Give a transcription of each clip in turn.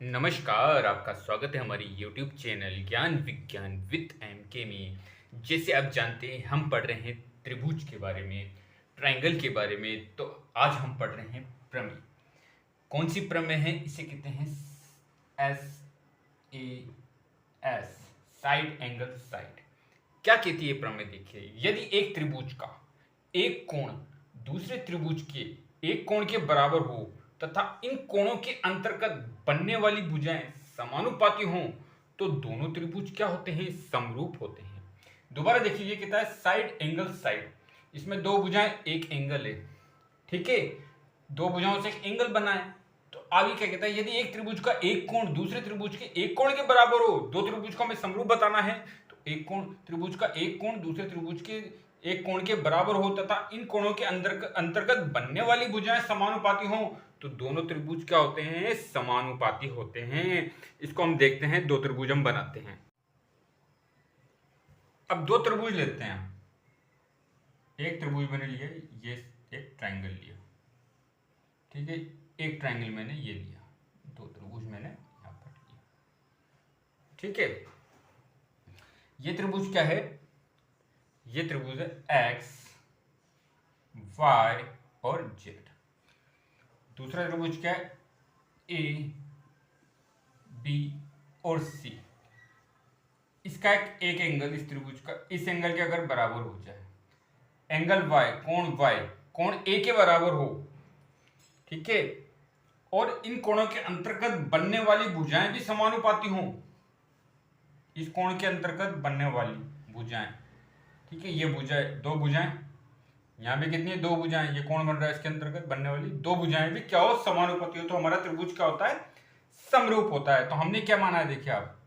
नमस्कार, आपका स्वागत है हमारी YouTube चैनल ज्ञान विज्ञान विद एमके में। जैसे आप जानते हैं हम पढ़ रहे हैं त्रिभुज के बारे में, ट्रायंगल के बारे में। तो आज हम पढ़ रहे हैं प्रमेय। कौन सी प्रमेय है? इसे कहते हैं SAS, साइड एंगल साइड। क्या कहती है प्रमेय? देखिए, यदि एक त्रिभुज का एक कोण दूसरे त्रिभुज के एक कोण के बराबर हो तथा इन कोणों के अंतर्गत बनने वाली भुजाएं समानुपाती हों तो दोनों त्रिभुज क्या होते हैं? समरूप होते हैं। दोबारा देखिए, ये कहता है साइड एंगल साइड। इसमें दो भुजाएं, एक एंगल है, ठीक है। दो भुजाओं से एक एंगल बना है। तो आगे क्या कहता है? यदि एक त्रिभुज का एक कोण दूसरे त्रिभुज के एक कोण के बराबर हो, दो त्रिभुज को हमें समरूप बताना है, तो एक कोण त्रिभुज का एक कोण दूसरे त्रिभुज के एक कोण के बराबर हो तथा इन कोणों के अंतर्गत बनने वाली भुजाएं समानुपाती हों तो दोनों त्रिभुज क्या होते हैं? समानुपाती होते हैं। इसको हम देखते हैं, दो त्रिभुज हम बनाते हैं। अब दो त्रिभुज लेते हैं। एक त्रिभुज मैंने लिया, ये एक ट्रायंगल लिया, ठीक है। एक ट्रायंगल मैंने ये लिया, दो त्रिभुज मैंने यहां पर लिया, ठीक है। ये त्रिभुज क्या है? ये त्रिभुज है एक्स, वाई और जेड। दूसरा त्रिभुज क्या है? ए, बी और सी। इसका एक एंगल इस त्रिभुज का इस एंगल के अगर बराबर हो जाए, एंगल वाई, कोण ए के बराबर हो, ठीक है, और इन कोणों के अंतर्गत बनने वाली भुजाएं भी समानुपाती हों, इस कोण के अंतर्गत बनने वाली भुजाएं, ठीक है, ये भुजाएं, दो भुजाएं, यहां भी कितनी है? दो भुजाएं। ये कोण बन रहा है, इसके अंतर्गत बनने वाली दो भुजाएं भी क्या हो? समानुपाती हो। तो हमारा त्रिभुज क्या होता है? समरूप होता है। तो हमने क्या माना है? देखिए आप,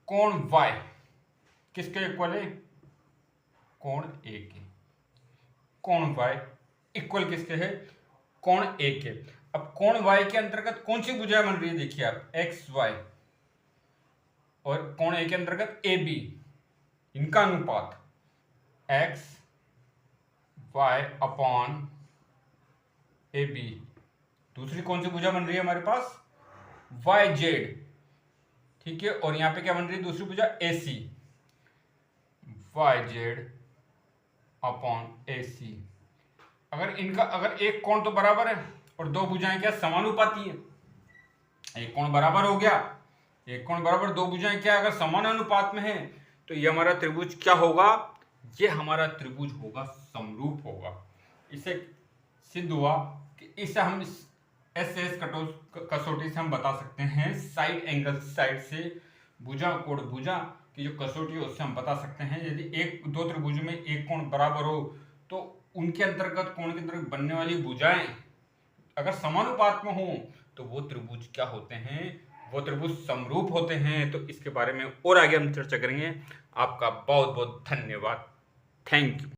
कोण y किसके इक्वल है? कोण a के। कोण y इक्वल किसके है? कोण a के। अब कोण y के अंतर्गत कौन सी भुजाएं बन रही है? देखिए आप, एक्स वाई, और कोण a के अंतर्गत ए बी, इनका अनुपात X Y upon A B. दूसरी कौन सी भुजा बन रही है हमारे पास? वाई जेड, ठीक है। और यहां पे क्या बन रही है? दूसरी भुजा ए सी, वाई जेड अपॉन ए सी। अगर एक कोण तो बराबर है और दो भुजाएं क्या? समानुपाती है। एक कोण बराबर हो गया, एक कोण बराबर, दो भुजाएं क्या? अगर समान अनुपात में है तो ये हमारा त्रिभुज क्या होगा? ये हमारा त्रिभुज होगा, समरूप होगा। इसे सिद्ध हुआ कि इसे हम SS कसौटी से हम बता सकते हैं, साइड एंगल साइड से भुजा कोण भुजा की जो कसौटी है उससे हम बता सकते हैं। यदि दो त्रिभुज में एक कोण बराबर हो तो उनके अंतर्गत कोण के अंतर्गत बनने वाली भुजाएं अगर समानुपात में हो तो वो त्रिभुज क्या होते हैं? वो त्रिभुज समरूप होते हैं। तो इसके बारे में और आगे हम चर्चा करेंगे। आपका बहुत बहुत धन्यवाद। Thank you.